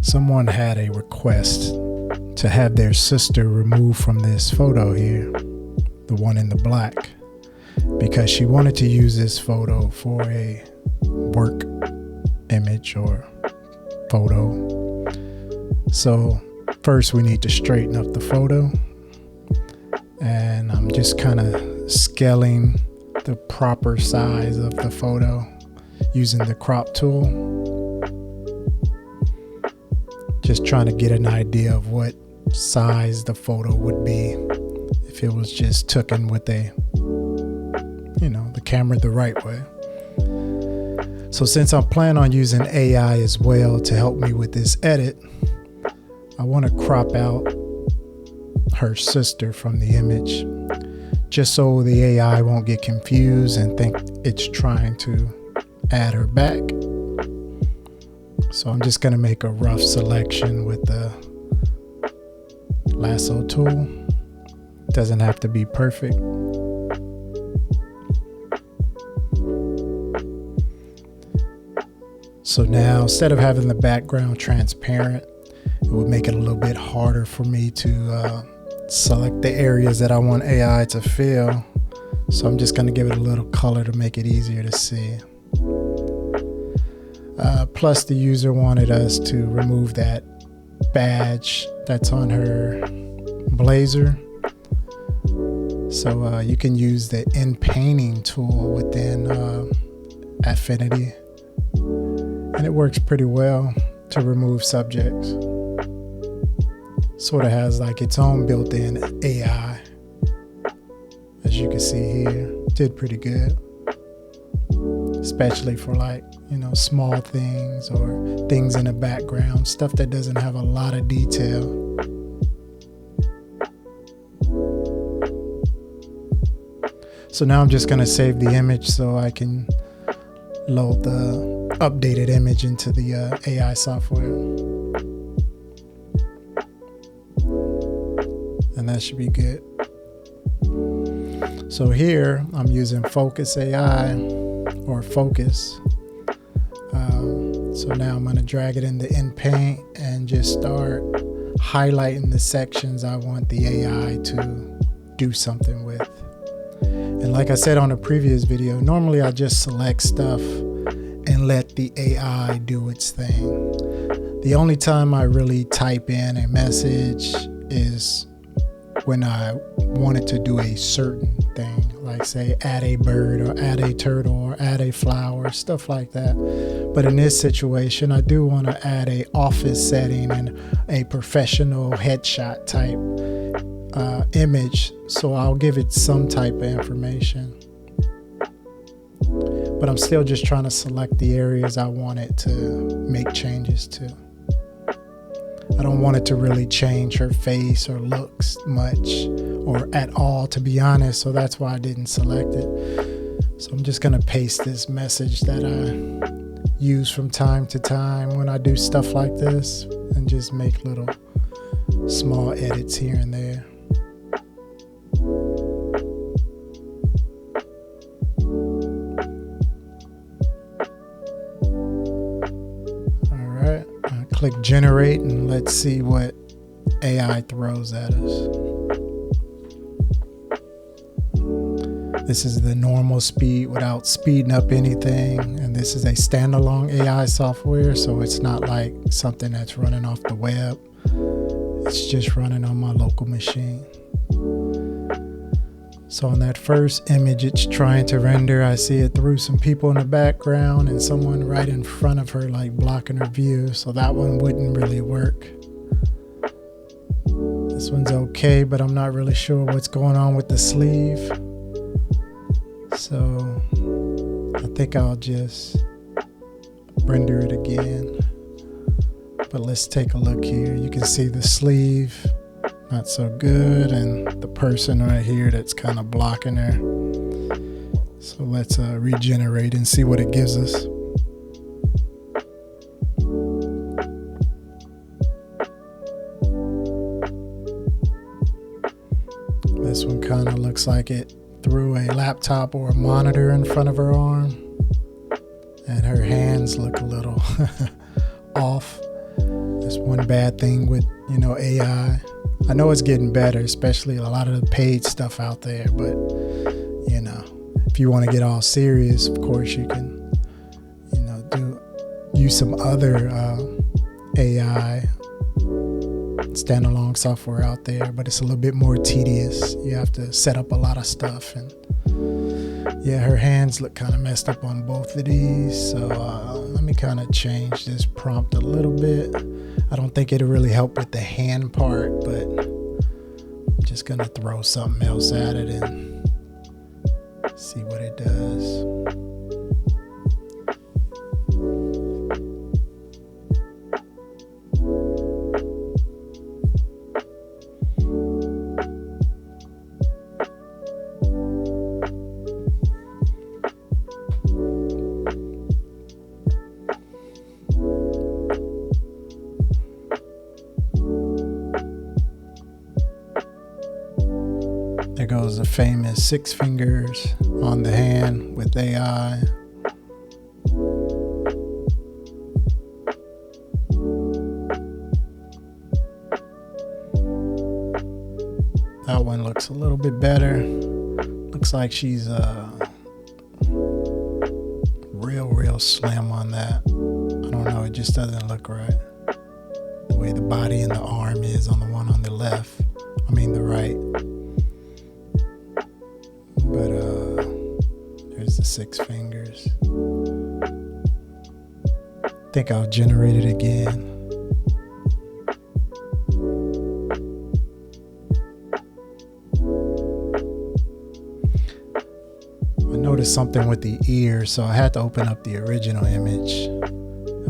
Someone had a request to have their sister removed from this photo here, the one in the black, because she wanted to use this photo for a work image or photo. So first we need to straighten up the photo, and I'm just kind of scaling the proper size of the photo using the crop tool. Just trying to get an idea of what size the photo would be if it was just taken with the camera the right way. So since I'm planning on using AI as well to help me with this edit, I want to crop out her sister from the image, just so the AI won't get confused and think it's trying to add her back. So I'm just going to make a rough selection with the lasso tool. Doesn't have to be perfect. So now, instead of having the background transparent, it would make it a little bit harder for me to select the areas that I want AI to fill. So I'm just going to give it a little color to make it easier to see. Plus the user wanted us to remove that badge that's on her blazer. So you can use the in-painting tool within Affinity, and it works pretty well to remove subjects. Sort of has like its own built-in AI, as you can see here. Did pretty good, especially for small things or things in the background, stuff that doesn't have a lot of detail. So now I'm just going to save the image so I can load the updated image into the AI software. And that should be good. So here I'm using Fooocus AI or Focus. So now I'm going to drag it into InPaint and just start highlighting the sections I want the AI to do something with. And like I said on a previous video, normally I just select stuff and let the AI do its thing. The only time I really type in a message is when I wanted to do a certain thing, like say add a bird or add a turtle or add a flower, stuff like that. But in this situation, I do want to add a office setting and a professional headshot type image, so I'll give it some type of information. But I'm still just trying to select the areas I want it to make changes to. I don't want it to really change her face or looks much or at all, to be honest, so that's why I didn't select it. So I'm just going to paste this message that I use from time to time when I do stuff like this and just make little small edits here and there. Click generate and let's see what AI throws at us. This is the normal speed without speeding up anything, and this is a standalone AI software, so it's not like something that's running off the web. It's just running on my local machine. So on that first image it's trying to render, I see it threw some people in the background and someone right in front of her, like blocking her view. So that one wouldn't really work. This one's okay, but I'm not really sure what's going on with the sleeve. So I think I'll just render it again. But let's take a look here. You can see the sleeve, not so good, and the person right here that's kind of blocking her. So let's regenerate and see what it gives us. This one kind of looks like it threw a laptop or a monitor in front of her arm, and her hands look a little off. That's one bad thing with, AI. I know it's getting better, especially a lot of the paid stuff out there, but if you want to get all serious, of course you can use some other AI standalone software out there, but it's a little bit more tedious. You have to set up a lot of stuff, and yeah, her hands look kind of messed up on both of these. So let me kind of change this prompt a little bit. I don't think it'll really help with the hand part, but I'm just gonna throw something else at it and see what it does. There goes the famous 6 fingers on the hand with AI. That one looks a little bit better. Looks like she's real slim on that. I don't know, it just doesn't look right. The way the body and the arm is on the one on the left. The right. But there's the 6 fingers. I think I'll generate it again. I noticed something with the ear, so I had to open up the original image.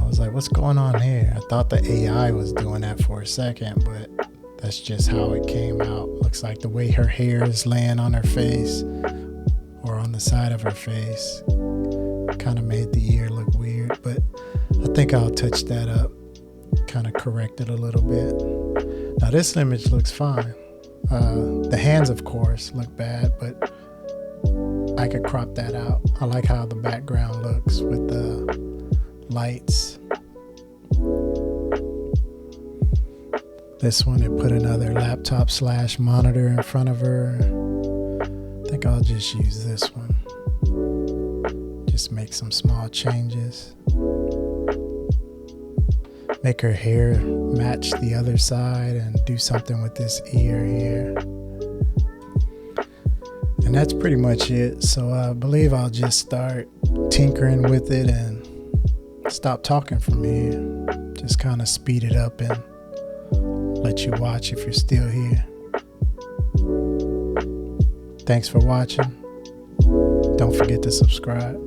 I was like, what's going on here? I thought the AI was doing that for a second, but that's just how it came out. Looks like the way her hair is laying on her face or on the side of her face kind of made the ear look weird, but I think I'll touch that up, kind of correct it a little bit. Now this image looks fine. The hands, of course, look bad, but I could crop that out. I like how the background looks with the lights. This one, it put another laptop / monitor in front of her. I think I'll just use this one. Just make some small changes. Make her hair match the other side and do something with this ear here. And that's pretty much it. So I believe I'll just start tinkering with it and stop talking from here. Just kind of speed it up and let you watch if you're still here. Thanks for watching. Don't forget to subscribe.